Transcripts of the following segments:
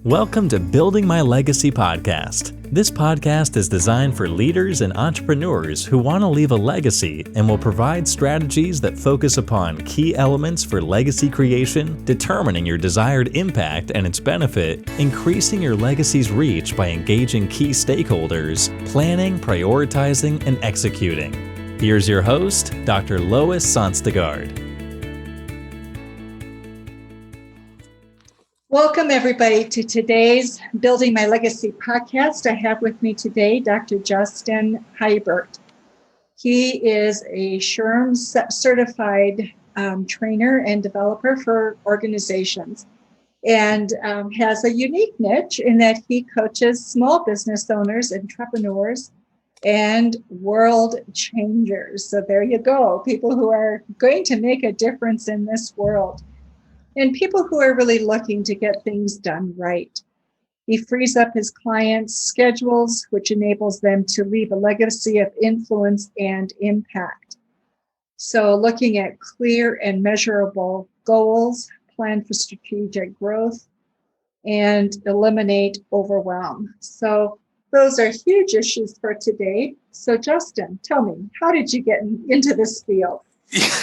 Welcome to Building My Legacy podcast. This podcast is designed for leaders and entrepreneurs who want to leave a legacy and will provide strategies that focus upon key elements for legacy creation, determining your desired impact and its benefit, increasing your legacy's reach by engaging key stakeholders, planning, prioritizing, and executing. Here's your host, Dr. Lois Sonstegard. Welcome, everybody, to today's Building My Legacy podcast. I have with me today Dr. Justin Hiebert. He is a SHRM certified trainer and developer for organizations and has a unique niche in that he coaches small business owners, entrepreneurs, and world changers. So there you go, people who are going to make a difference in this world. And people who are really looking to get things done right. He frees up his clients' schedules, which enables them to leave a legacy of influence and impact. So looking at clear and measurable goals, plan for strategic growth, and eliminate overwhelm. So those are huge issues for today. So Justin, tell me, how did you get into this field?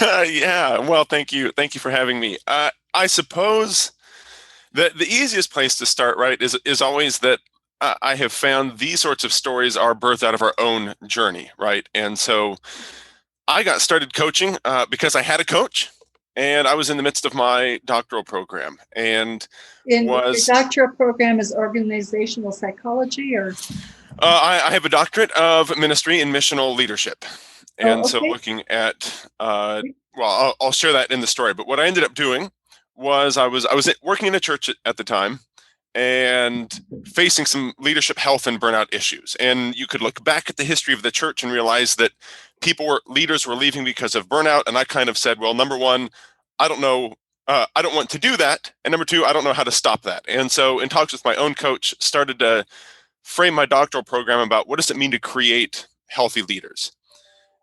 Yeah. Well, thank you. Thank you for having me. I suppose that the easiest place to start, right, is always that I have found these sorts of stories are birthed out of our own journey, right? And so I got started coaching because I had a coach, and I was in the midst of my doctoral program. And your doctoral program is organizational psychology, or? I have a doctorate of ministry and missional leadership. And so looking at, I'll share that in the story. But what I ended up doing was I was working in a church at the time and facing some leadership health and burnout issues. And you could look back at the history of the church and realize that leaders were leaving because of burnout. And I kind of said, well, number one, I don't know. I don't want to do that. And number two, I don't know how to stop that. And so in talks with my own coach, started to frame my doctoral program about what does it mean to create healthy leaders.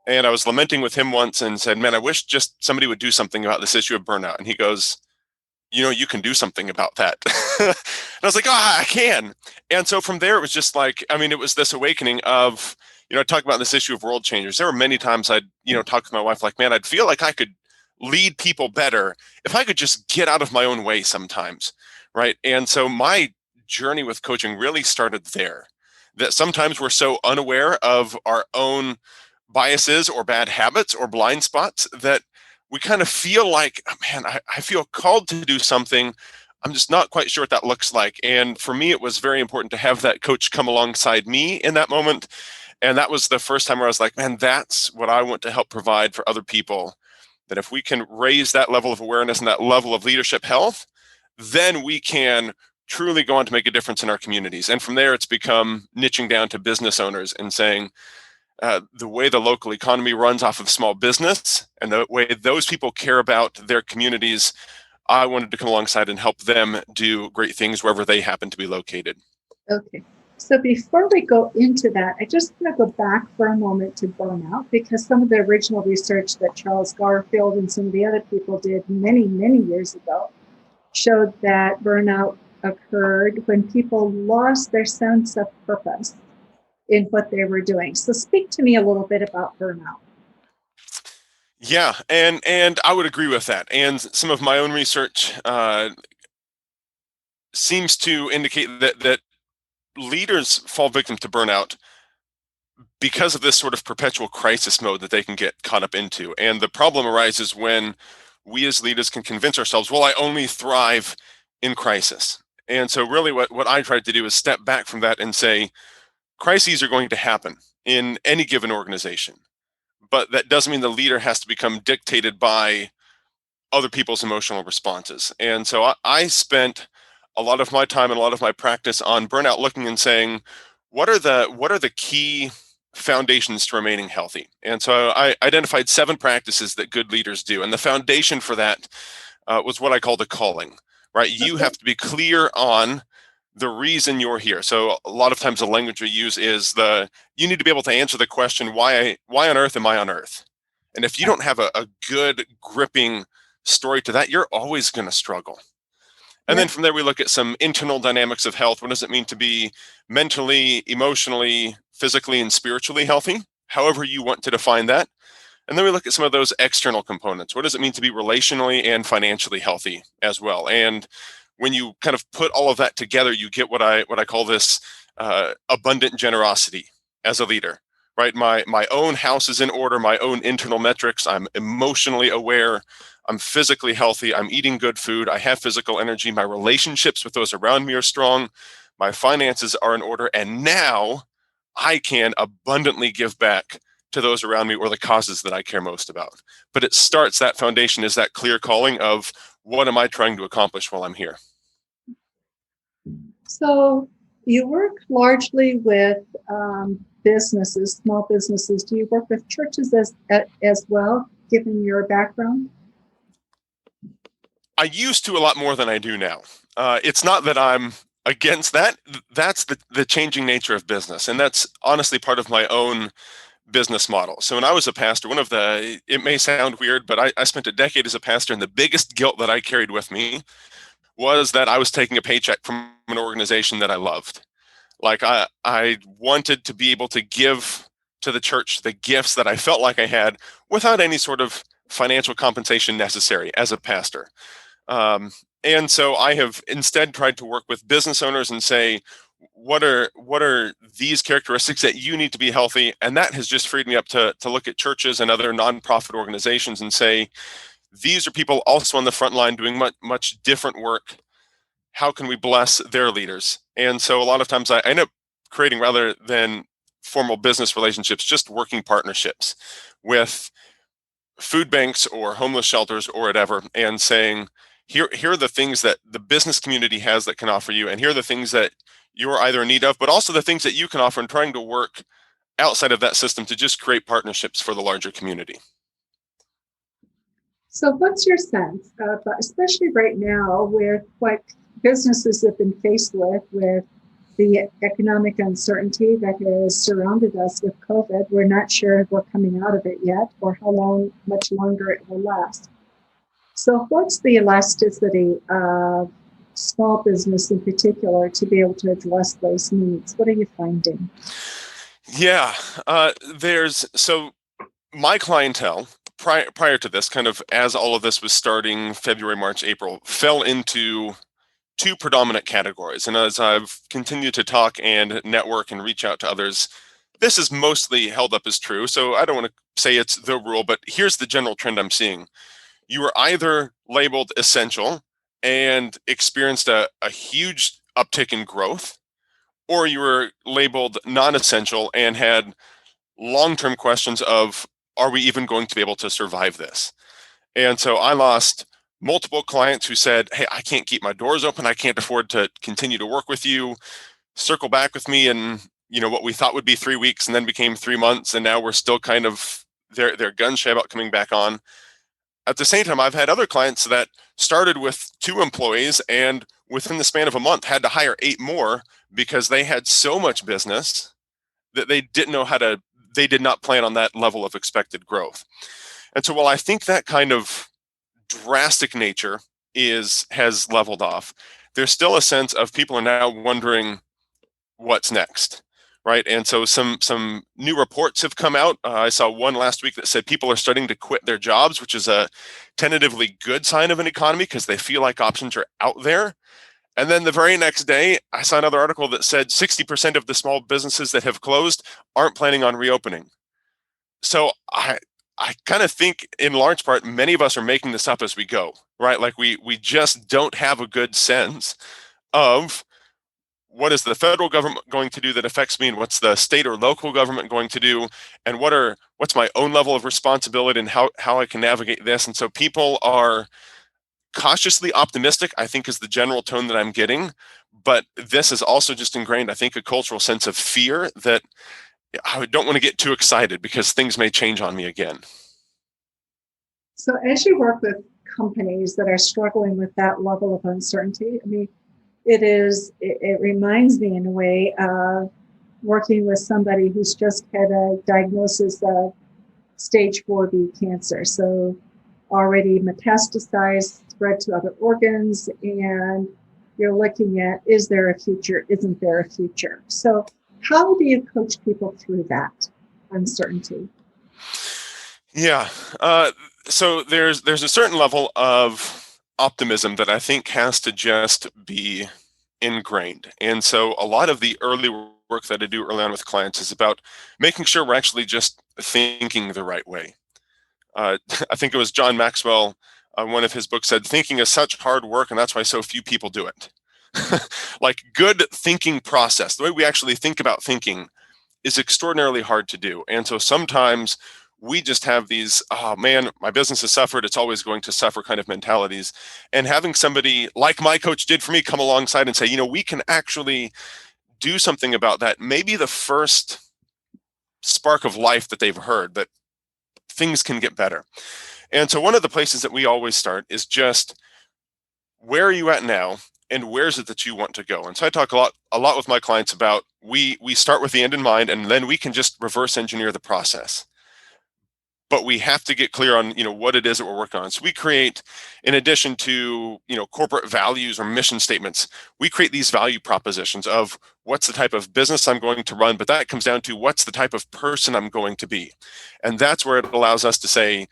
And I was lamenting with him once and said, man, I wish just somebody would do something about this issue of burnout. And he goes, you can do something about that. And I was like, I can. And so from there, it was just like, it was this awakening of, talk about this issue of world changers. There were many times I'd, talk with my wife, like, man, I'd feel like I could lead people better if I could just get out of my own way sometimes. Right. And so my journey with coaching really started there, that sometimes we're so unaware of our own biases or bad habits or blind spots that we kind of feel like, man, I feel called to do something. I'm just not quite sure what that looks like. And for me, it was very important to have that coach come alongside me in that moment. And that was the first time where I was like, man, that's what I want to help provide for other people. That if we can raise that level of awareness and that level of leadership health, then we can truly go on to make a difference in our communities. And from there, it's become niching down to business owners and saying, the way the local economy runs off of small business and the way those people care about their communities, I wanted to come alongside and help them do great things wherever they happen to be located. Okay. So before we go into that, I just want to go back for a moment to burnout, because some of the original research that Charles Garfield and some of the other people did many, many years ago showed that burnout occurred when people lost their sense of purpose in what they were doing. So speak to me a little bit about burnout. Yeah, and I would agree with that. And some of my own research seems to indicate that leaders fall victim to burnout because of this sort of perpetual crisis mode that they can get caught up into. And the problem arises when we as leaders can convince ourselves, well, I only thrive in crisis. And so really what I tried to do is step back from that and say, crises are going to happen in any given organization, but that doesn't mean the leader has to become dictated by other people's emotional responses. And so I spent a lot of my time and a lot of my practice on burnout, looking and saying, what are the key foundations to remaining healthy? And so I identified 7 practices that good leaders do. And the foundation for that was what I call the calling, right? You have to be clear on the reason you're here. So a lot of times the language we use is you need to be able to answer the question, why on earth am I on earth? And if you don't have a good gripping story to that, you're always going to struggle. And then from there, we look at some internal dynamics of health. What does it mean to be mentally, emotionally, physically, and spiritually healthy? However you want to define that. And then we look at some of those external components. What does it mean to be relationally and financially healthy as well? And when you kind of put all of that together, you get what I call this abundant generosity as a leader, right? My own house is in order, my own internal metrics. I'm emotionally aware. I'm physically healthy. I'm eating good food. I have physical energy. My relationships with those around me are strong. My finances are in order. And now I can abundantly give back to those around me or the causes that I care most about. But it starts, that foundation is that clear calling of what am I trying to accomplish while I'm here? So you work largely with businesses, small businesses. Do you work with churches as well, given your background? I used to a lot more than I do now. It's not that I'm against that. That's the changing nature of business. And that's honestly part of my own business model. So when I was a pastor, it may sound weird, but I spent a decade as a pastor, and the biggest guilt that I carried with me was that I was taking a paycheck from an organization that I loved. Like I wanted to be able to give to the church the gifts that I felt like I had without any sort of financial compensation necessary as a pastor. And so I have instead tried to work with business owners and say, what are these characteristics that you need to be healthy? And that has just freed me up to look at churches and other nonprofit organizations and say, these are people also on the front line doing much different work. How can we bless their leaders? And so a lot of times I end up creating, rather than formal business relationships, just working partnerships with food banks or homeless shelters or whatever, and saying, here are the things that the business community has that can offer you, and here are the things that you're either in need of, but also the things that you can offer, and trying to work outside of that system to just create partnerships for the larger community. So what's your sense, especially right now with what businesses have been faced with the economic uncertainty that has surrounded us with COVID? We're not sure if we're coming out of it yet or much longer it will last. So what's the elasticity of small business in particular to be able to address those needs? What are you finding? Yeah, so my clientele prior to this, kind of as all of this was starting, February, March, April, fell into two predominant categories. And as I've continued to talk and network and reach out to others, this is mostly held up as true. So I don't want to say it's the rule, but here's the general trend I'm seeing. You were either labeled essential and experienced a huge uptick in growth, or you were labeled non-essential and had long-term questions of, are we even going to be able to survive this? And so I lost multiple clients who said, hey, I can't keep my doors open. I can't afford to continue to work with you. Circle back with me in, what we thought would be 3 weeks and then became 3 months. And now we're still kind of, they're gun shy about coming back on. At the same time, I've had other clients that started with 2 employees and within the span of a month had to hire 8 more because they had so much business that they did not plan on that level of expected growth. And so while I think that kind of drastic nature has leveled off, there's still a sense of people are now wondering what's next. Right. And so some new reports have come out. I saw one last week that said people are starting to quit their jobs, which is a tentatively good sign of an economy because they feel like options are out there. And then the very next day, I saw another article that said 60% of the small businesses that have closed aren't planning on reopening. So I kind of think in large part, many of us are making this up as we go, right? Like we just don't have a good sense of what is the federal government going to do that affects me, and what's the state or local government going to do, and what's my own level of responsibility and how I can navigate this. And so people are cautiously optimistic, I think, is the general tone that I'm getting. But this is also just ingrained, I think, a cultural sense of fear that I don't want to get too excited because things may change on me again. So as you work with companies that are struggling with that level of uncertainty, I mean, it reminds me in a way of working with somebody who's just had a diagnosis of stage 4B cancer. So already metastasized spread to other organs, and you're looking at, is there a future? Isn't there a future? So how do you coach people through that uncertainty? Yeah. So there's a certain level of optimism that I think has to just be ingrained. And so a lot of the early work that I do early on with clients is about making sure we're actually just thinking the right way. I think it was John Maxwell, one of his books said, thinking is such hard work, and that's why so few people do it. Like good thinking process, the way we actually think about thinking is extraordinarily hard to do. And so sometimes we just have these, oh man, my business has suffered, it's always going to suffer kind of mentalities. And having somebody like my coach did for me come alongside and say, we can actually do something about that. Maybe the first spark of life that they've heard that things can get better. And so one of the places that we always start is just, where are you at now? And where's it that you want to go? And so I talk a lot with my clients about we start with the end in mind, and then we can just reverse engineer the process. But we have to get clear on what it is that we're working on. So we create, in addition to corporate values or mission statements, we create these value propositions of what's the type of business I'm going to run, but that comes down to what's the type of person I'm going to be. And that's where it allows us to say,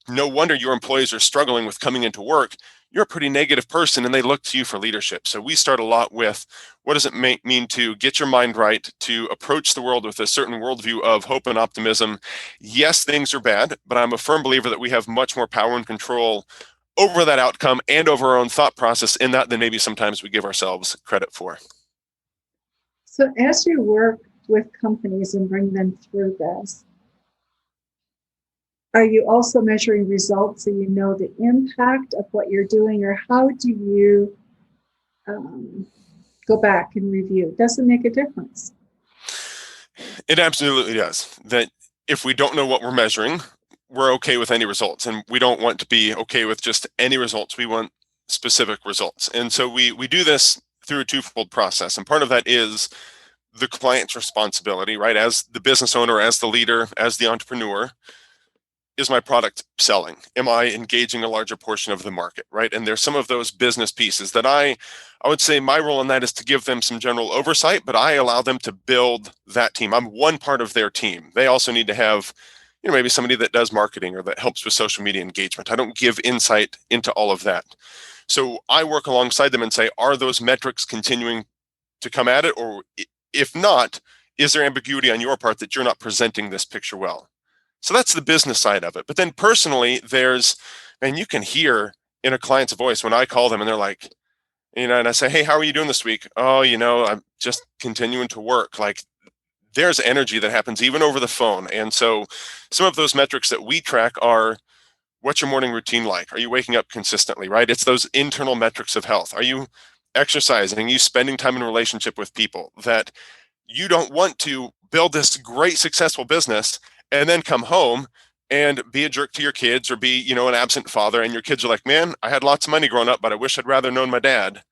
no wonder your employees are struggling with coming into work. You're a pretty negative person, and they look to you for leadership. So we start a lot with, what does it mean to get your mind right, to approach the world with a certain worldview of hope and optimism? Yes, things are bad, but I'm a firm believer that we have much more power and control over that outcome and over our own thought process in that than maybe sometimes we give ourselves credit for. So as you work with companies and bring them through this, are you also measuring results so you know the impact of what you're doing, or how do you go back and review? Does it make a difference? It absolutely does. That if we don't know what we're measuring, we're okay with any results, and we don't want to be okay with just any results. We want specific results. And so we do this through a twofold process. And part of that is the client's responsibility, right? As the business owner, as the leader, as the entrepreneur, is my product selling? Am I engaging a larger portion of the market, right? And there's some of those business pieces that I would say my role in that is to give them some general oversight, but I allow them to build that team. I'm one part of their team. They also need to have, maybe somebody that does marketing or that helps with social media engagement. I don't give insight into all of that. So I work alongside them and say, are those metrics continuing to come at it? Or if not, is there ambiguity on your part that you're not presenting this picture well? So that's the business side of it. But then personally, and you can hear in a client's voice when I call them and they're like, and I say, hey, how are you doing this week? Oh, I'm just continuing to work. Like, there's energy that happens even over the phone. And so some of those metrics that we track are, what's your morning routine like? Are you waking up consistently, right? It's those internal metrics of health. Are you exercising? Are you spending time in relationship with people? That you don't want to build this great, successful business and then come home and be a jerk to your kids or be, an absent father. And your kids are like, man, I had lots of money growing up, but I wish I'd rather known my dad.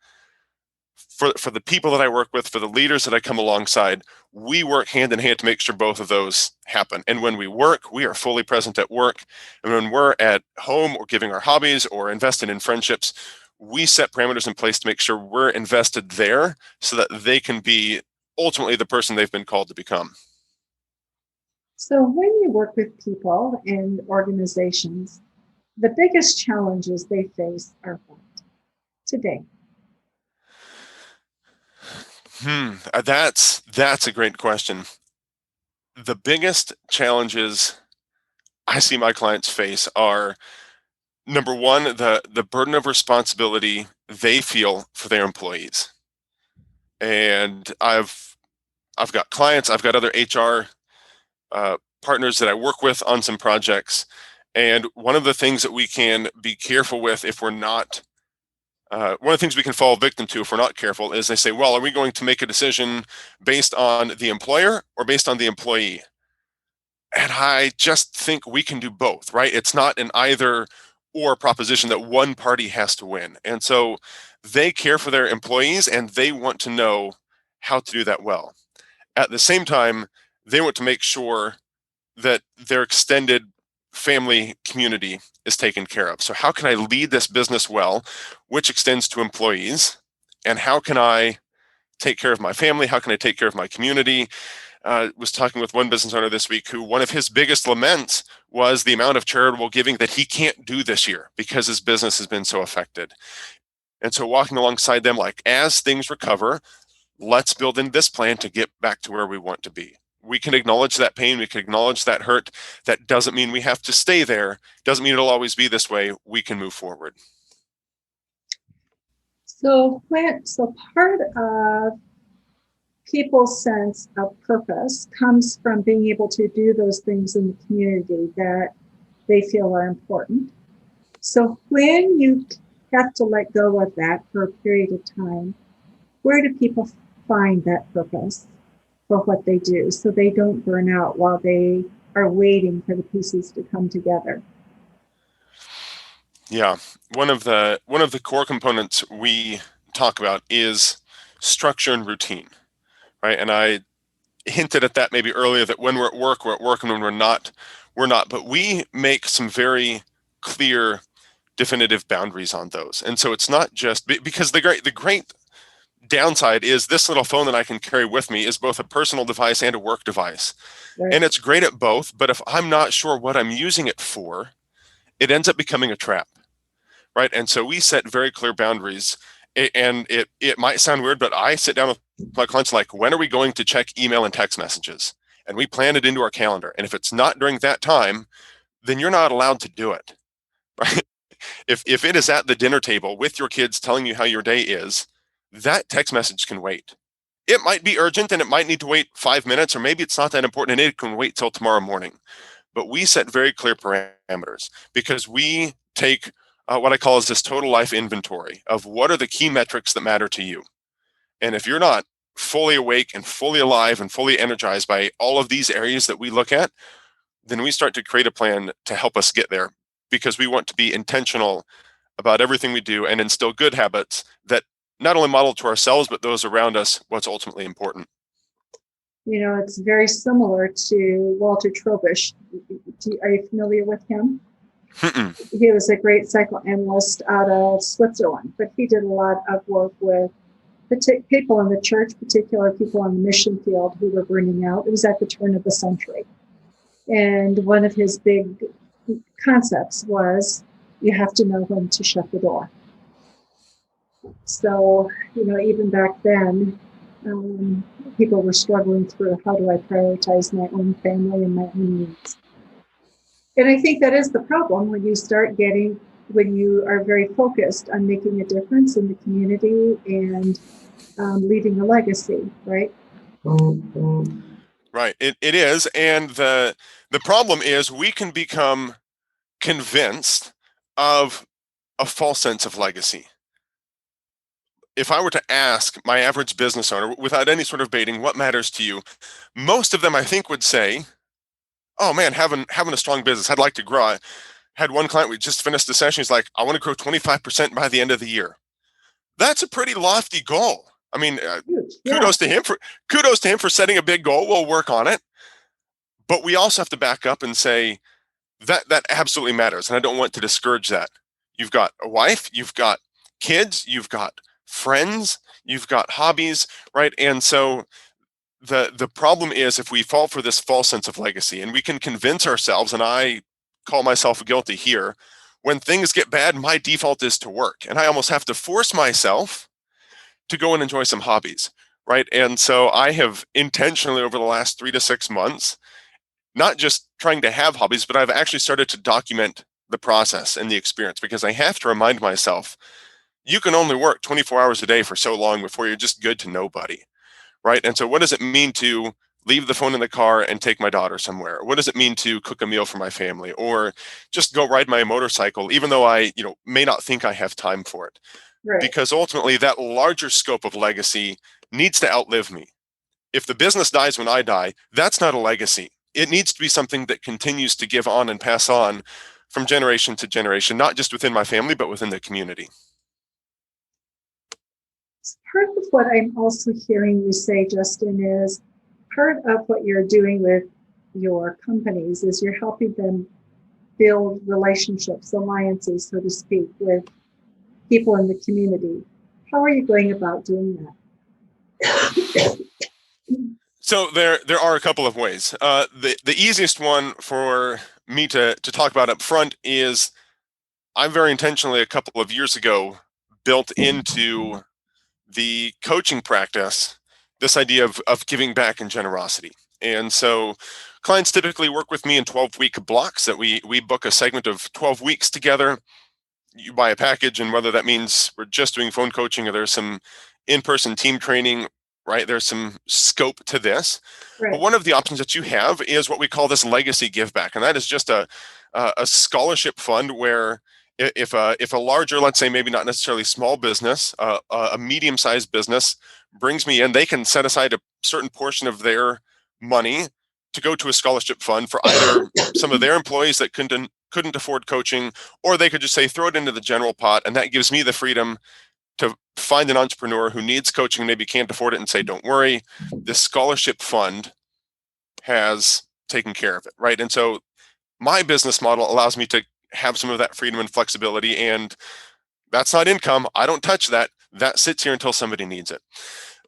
For the people that I work with, for the leaders that I come alongside, we work hand in hand to make sure both of those happen. And when we work, we are fully present at work. And when we're at home or giving our hobbies or investing in friendships, we set parameters in place to make sure we're invested there so that they can be ultimately the person they've been called to become. So when you work with people and organizations, the biggest challenges they face are what today? That's a great question. The biggest challenges I see my clients face are, number one, the burden of responsibility they feel for their employees. And I've got clients, I've got other HR partners that I work with on some projects. And one of the things that we can be careful with if we're not, one of the things we can fall victim to if we're not careful is they say, well, are we going to make a decision based on the employer or based on the employee? And I just think we can do both, right? It's not an either or proposition that one party has to win. And so they care for their employees and they want to know how to do that well. At the same time, they want to make sure that their extended family, community is taken care of. So how can I lead this business well, which extends to employees? And how can I take care of my family? How can I take care of my community? Was talking with one business owner this week who one of his biggest laments was the amount of charitable giving that he can't do this year because his business has been so affected. And so walking alongside them, like, as things recover, let's build in this plan to get back to where we want to be. We can acknowledge that pain. We can acknowledge that hurt. That doesn't mean we have to stay there. Doesn't mean it'll always be this way. We can move forward. So part of people's sense of purpose comes from being able to do those things in the community that they feel are important. So when you have to let go of that for a period of time, where do people find that purpose for what they do so they don't burn out while they are waiting for the pieces to come together? Yeah, one of the core components we talk about is structure and routine, right? And I hinted at that maybe earlier, that when we're at work, and when we're not, we're not. But we make some very clear, definitive boundaries on those. And so it's not just because the great downside is this little phone that I can carry with me is both a personal device and a work device. Right. And it's great at both, but if I'm not sure what I'm using it for, it ends up becoming a trap, right? And so we set very clear boundaries, and it might sound weird, but I sit down with my clients like, when are we going to check email and text messages? And we plan it into our calendar. And if it's not during that time, then you're not allowed to do it, right? If it is at the dinner table with your kids telling you how your day is, that text message can wait. It might be urgent and it might need to wait 5 minutes, or maybe it's not that important and it can wait till tomorrow morning. But we set very clear parameters because we take what I call is this total life inventory of what are the key metrics that matter to you. And if you're not fully awake and fully alive and fully energized by all of these areas that we look at, then we start to create a plan to help us get there, because we want to be intentional about everything we do and instill good habits that not only model to ourselves, but those around us, what's ultimately important. You know, it's very similar to Walter Trobisch. Are you familiar with him? Mm-mm. He was a great psychoanalyst out of Switzerland, but he did a lot of work with people in the church, particular people on the mission field who were burning out. It was at the turn of the century. And one of his big concepts was you have to know when to shut the door. So, you know, even back then, people were struggling through, how do I prioritize my own family and my own needs? And I think that is the problem when you are very focused on making a difference in the community and leaving a legacy, right? Right, it is. And the problem is we can become convinced of a false sense of legacy. If I were to ask my average business owner, without any sort of baiting, what matters to you? Most of them, I think, would say, oh man, having a strong business, I'd like to grow. I had one client, we just finished the session. He's like, I want to grow 25% by the end of the year. That's a pretty lofty goal. I mean, kudos to him for setting a big goal. We'll work on it. But we also have to back up and say that absolutely matters. And I don't want to discourage that. You've got a wife, you've got kids, you've got friends, you've got hobbies, right? And so the problem is if we fall for this false sense of legacy, and we can convince ourselves, and I call myself guilty here, when things get bad, my default is to work. And I almost have to force myself to go and enjoy some hobbies, right? And so I have intentionally over the last 3 to 6 months, not just trying to have hobbies, but I've actually started to document the process and the experience, because I have to remind myself, you can only work 24 hours a day for so long before you're just good to nobody, right? And so what does it mean to leave the phone in the car and take my daughter somewhere? What does it mean to cook a meal for my family, or just go ride my motorcycle, even though I, may not think I have time for it? Right. Because ultimately that larger scope of legacy needs to outlive me. If the business dies when I die, that's not a legacy. It needs to be something that continues to give on and pass on from generation to generation, not just within my family, but within the community. Part of what I'm also hearing you say, Justin, is part of what you're doing with your companies is you're helping them build relationships, alliances, so to speak, with people in the community. How are you going about doing that? So there are a couple of ways. The easiest one for me to talk about up front is I very intentionally a couple of years ago built into the coaching practice this idea of giving back and generosity. And so clients typically work with me in 12-week blocks that we book a segment of 12 weeks together. You buy a package, and whether that means we're just doing phone coaching or there's some in-person team training, right? There's some scope to this. Right. But one of the options that you have is what we call this legacy give back. And that is just a scholarship fund where if a larger, let's say maybe not necessarily small business, a medium-sized business brings me in, they can set aside a certain portion of their money to go to a scholarship fund for either some of their employees that couldn't afford coaching, or they could just say throw it into the general pot, and that gives me the freedom to find an entrepreneur who needs coaching, maybe can't afford it, and say, don't worry, this scholarship fund has taken care of it, right? And so my business model allows me to have some of that freedom and flexibility, and that's not income. I don't touch that. That sits here until somebody needs it.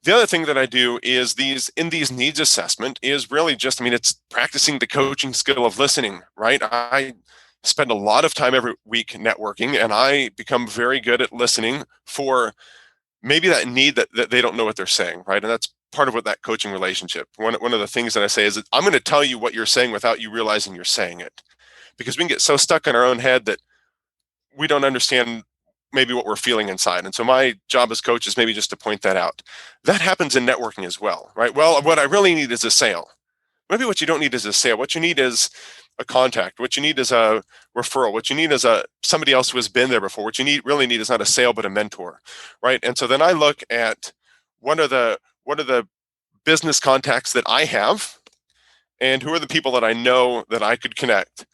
The other thing that I do is these needs assessment is really just, it's practicing the coaching skill of listening, right? I spend a lot of time every week networking, and I become very good at listening for maybe that need that they don't know what they're saying, right? And that's part of what that coaching relationship. One of the things that I say is that I'm going to tell you what you're saying without you realizing you're saying it, because we can get so stuck in our own head that we don't understand maybe what we're feeling inside. And so my job as coach is maybe just to point that out. That happens in networking as well, right? Well, what I really need is a sale. Maybe what you don't need is a sale. What you need is a contact. What you need is a referral. What you need is somebody else who has been there before. What you really need is not a sale, but a mentor, right? And so then I look at what are the business contacts that I have, and who are the people that I know that I could connect.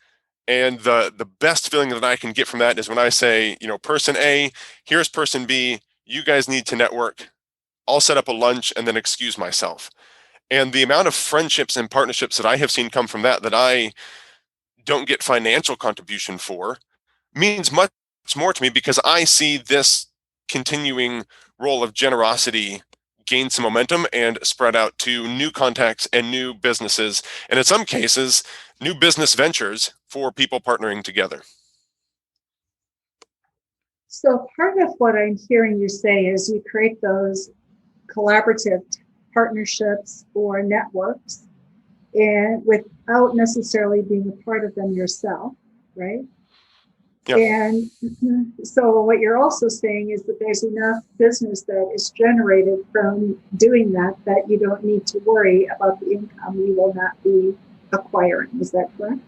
And the best feeling that I can get from that is when I say, person A, here's person B, you guys need to network. I'll set up a lunch and then excuse myself. And the amount of friendships and partnerships that I have seen come from that I don't get financial contribution for means much more to me, because I see this continuing role of generosity gain some momentum and spread out to new contacts and new businesses, and in some cases, new business ventures for people partnering together. So part of what I'm hearing you say is you create those collaborative partnerships or networks, and without necessarily being a part of them yourself, right? Yep. And so what you're also saying is that there's enough business that is generated from doing that you don't need to worry about the income you will not be acquiring. Is that correct?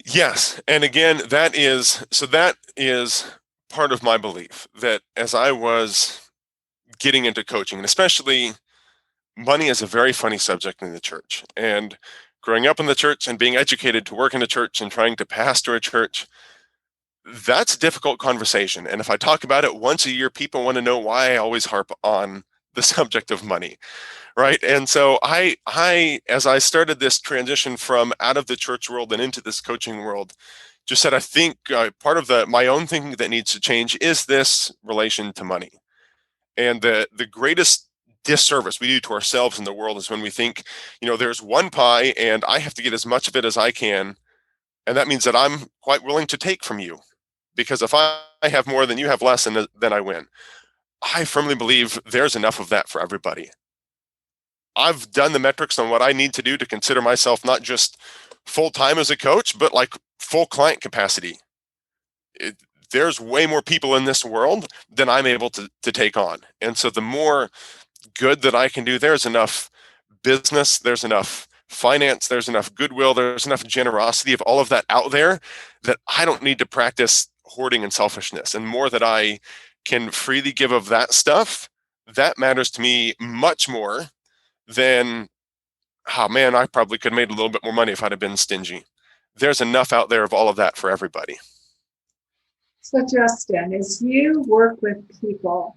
Yes. And again, that is part of my belief that as I was getting into coaching, and especially money is a very funny subject in the church. And growing up in the church and being educated to work in a church and trying to pastor a church, that's a difficult conversation. And if I talk about it once a year, people want to know why I always harp on the subject of money, right? And so I as I started this transition from out of the church world and into this coaching world, just said, I think part of my own thinking that needs to change is this relation to money. And the greatest disservice we do to ourselves in the world is when we think, there's one pie and I have to get as much of it as I can. And that means that I'm quite willing to take from you, because if I have more, then you have less, and then I win. I firmly believe there's enough of that for everybody. I've done the metrics on what I need to do to consider myself not just full-time as a coach, but like full client capacity. There's way more people in this world than I'm able to take on. And so the more good that I can do, there's enough business, there's enough finance, there's enough goodwill, there's enough generosity of all of that out there that I don't need to practice hoarding and selfishness. And more that I can freely give of that stuff, that matters to me much more than, oh man, I probably could have made a little bit more money if I'd have been stingy. There's enough out there of all of that for everybody. So Justin, as you work with people,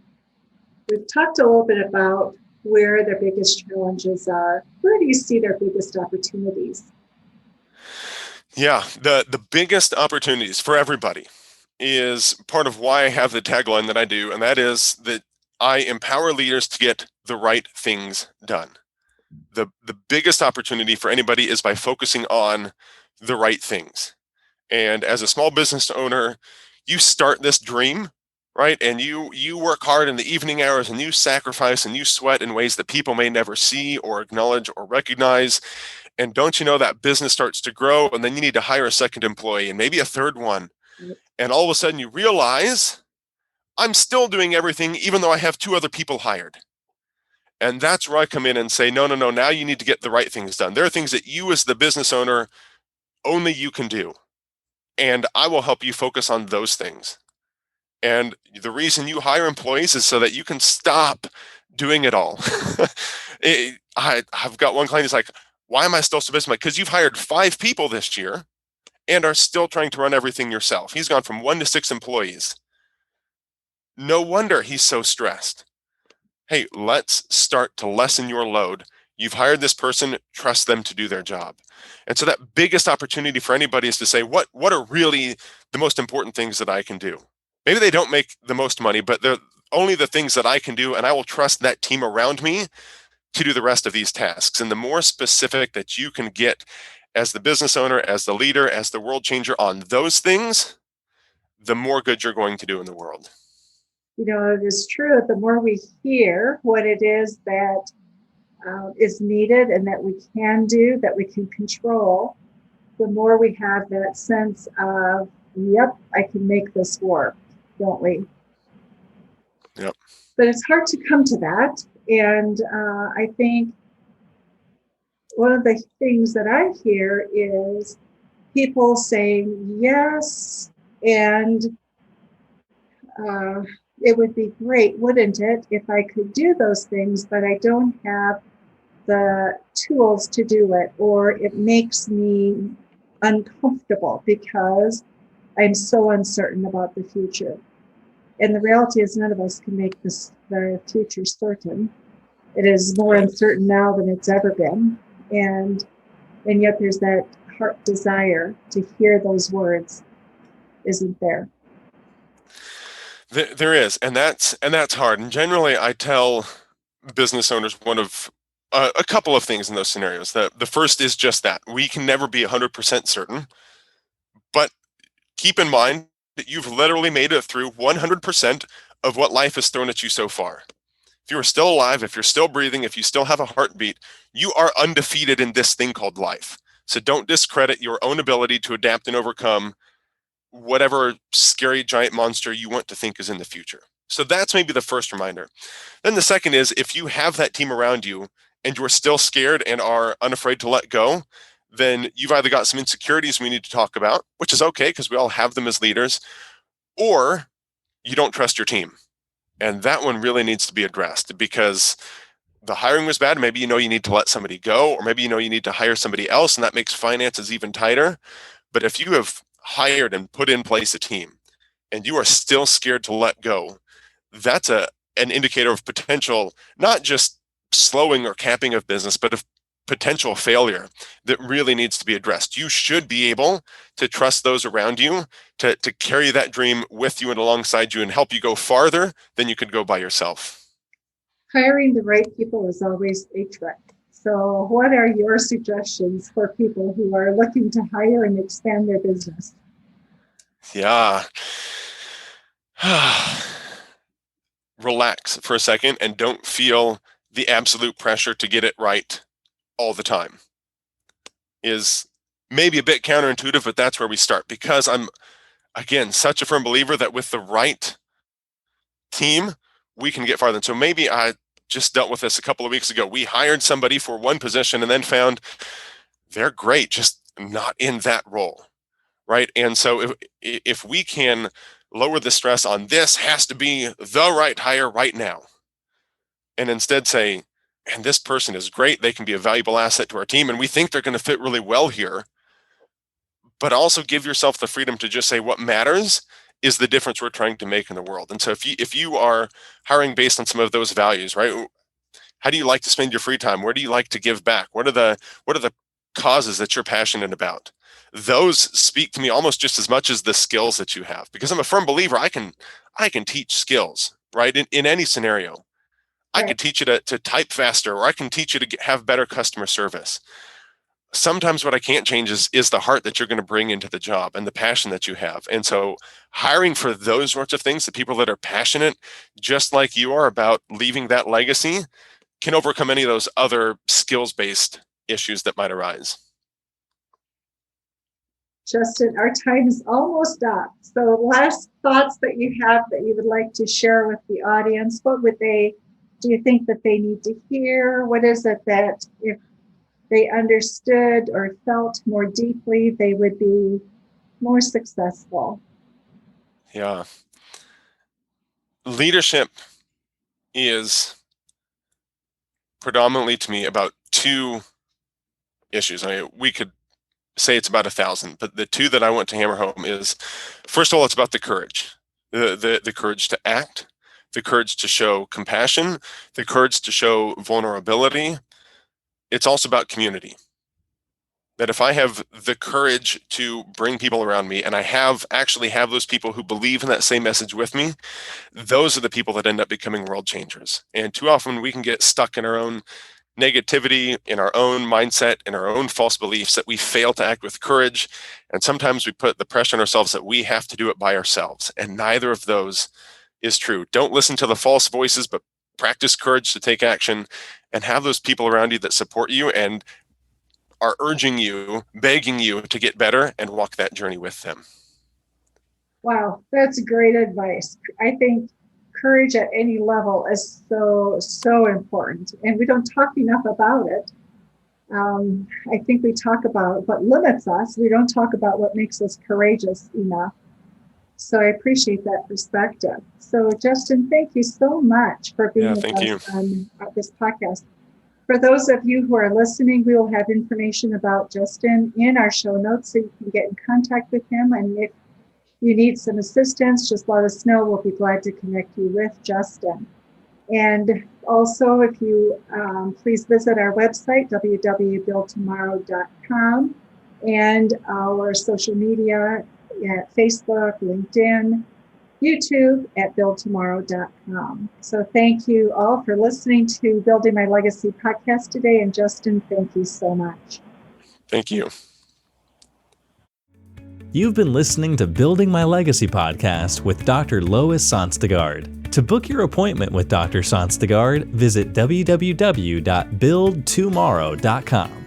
we've talked a little bit about where their biggest challenges are. Where do you see their biggest opportunities? Yeah, the biggest opportunities for everybody is part of why I have the tagline that I do, and that is that I empower leaders to get the right things done. The biggest opportunity for anybody is by focusing on the right things. And as a small business owner, you start this dream, right? And you work hard in the evening hours, and you sacrifice and you sweat in ways that people may never see or acknowledge or recognize. And don't you know that business starts to grow, and then you need to hire a second employee and maybe a third one. And all of a sudden you realize I'm still doing everything even though I have two other people hired. And that's where I come in and say, no, no, no, now you need to get the right things done. There are things that you as the business owner, only you can do. And I will help you focus on those things. And the reason you hire employees is so that you can stop doing it all. I've got one client who's like, why am I still so busy? I'm like, because you've hired 5 people this year and are still trying to run everything yourself. He's gone from 1 to 6 employees. No wonder he's so stressed. Hey, let's start to lessen your load. You've hired this person, trust them to do their job. And so that biggest opportunity for anybody is to say, what are really the most important things that I can do? Maybe they don't make the most money, but they're only the things that I can do, and I will trust that team around me to do the rest of these tasks. And the more specific that you can get as the business owner, as the leader, as the world changer on those things, the more good you're going to do in the world. You know, it is true. The more we hear what it is that is needed and that we can do, that we can control, the more we have that sense of, yep, I can make this work, don't we? Yep. But it's hard to come to that. And I think one of the things that I hear is people saying yes, and it would be great, wouldn't it, if I could do those things, but I don't have the tools to do it, or it makes me uncomfortable because I'm so uncertain about the future. And the reality is none of us can make the future certain. It is more uncertain now than it's ever been. And yet there's that heart desire to hear those words, isn't there? There is, and that's hard. And generally, I tell business owners one of a couple of things in those scenarios. The first is just that we can never be 100% certain, but keep in mind that you've literally made it through 100% of what life has thrown at you so far. If you are still alive, if you're still breathing, if you still have a heartbeat, you are undefeated in this thing called life. So don't discredit your own ability to adapt and overcome whatever scary giant monster you want to think is in the future. So that's maybe the first reminder. Then the second is, if you have that team around you and you're still scared and are unafraid to let go, then you've either got some insecurities we need to talk about, which is okay because we all have them as leaders, or you don't trust your team. And that one really needs to be addressed because the hiring was bad. Maybe you know you need to let somebody go, or maybe you know you need to hire somebody else, and that makes finances even tighter. But if you have hired and put in place a team and you are still scared to let go, that's an indicator of potential, not just slowing or capping of business, but of potential failure that really needs to be addressed. You should be able to trust those around you to carry that dream with you and alongside you and help you go farther than you could go by yourself. Hiring the right people is always a trick. So what are your suggestions for people who are looking to hire and expand their business? Yeah. Relax for a second and don't feel the absolute pressure to get it right all the time. Is maybe a bit counterintuitive, but that's where we start, because I'm, again, such a firm believer that with the right team, we can get farther. And so maybe I just dealt with this a couple of weeks ago. We hired somebody for one position and then found they're great, just not in that role, right? And so if we can lower the stress on this has to be the right hire right now, and instead say, and this person is great, they can be a valuable asset to our team, and we think they're going to fit really well here, but also give yourself the freedom to just say what matters is the difference we're trying to make in the world. And so if you are hiring based on some of those values, right? How do you like to spend your free time? Where do you like to give back? What are the causes that you're passionate about? those speak to me almost just as much as the skills that you have, because I'm a firm believer I can teach skills, right? In any scenario. I could teach you to type faster, or I can teach you to have better customer service. Sometimes what I can't change is the heart that you're going to bring into the job and the passion that you have. And so hiring for those sorts of things, the people that are passionate, just like you are, about leaving that legacy, can overcome any of those other skills-based issues that might arise. Justin, our time is almost up. So last thoughts that you have that you would like to share with the audience, what would do you think that they need to hear? What is it that if they understood or felt more deeply, they would be more successful? Yeah. Leadership is predominantly, to me, about two issues. I mean, we could say it's about 1,000, but the two that I want to hammer home is, first of all, it's about the courage, the courage to act, the courage to show compassion, the courage to show vulnerability. It's also about community. That if I have the courage to bring people around me, and I actually have those people who believe in that same message with me, those are the people that end up becoming world changers. And too often we can get stuck in our own negativity, in our own mindset, in our own false beliefs, that we fail to act with courage. And sometimes we put the pressure on ourselves that we have to do it by ourselves. And neither of those is true. Don't listen to the false voices, but practice courage to take action, and have those people around you that support you and are urging you, begging you to get better, and walk that journey with them. Wow, that's great advice. I think courage at any level is so important, and we don't talk enough about it. I think we talk about what limits us. We don't talk about what makes us courageous enough. So I appreciate that perspective. So Justin, thank you so much for being with us on this podcast. For those of you who are listening, we will have information about Justin in our show notes, so you can get in contact with him. And if you need some assistance, just let us know. We'll be glad to connect you with Justin. And also, if you please visit our website, www.buildtomorrow.com, and our social media at Facebook, LinkedIn, YouTube, at buildtomorrow.com. So thank you all for listening to Building My Legacy podcast today. And Justin, thank you so much. Thank you. You've been listening to Building My Legacy podcast with Dr. Lois Sonstagard. To book your appointment with Dr. Sonstagard, visit www.buildtomorrow.com.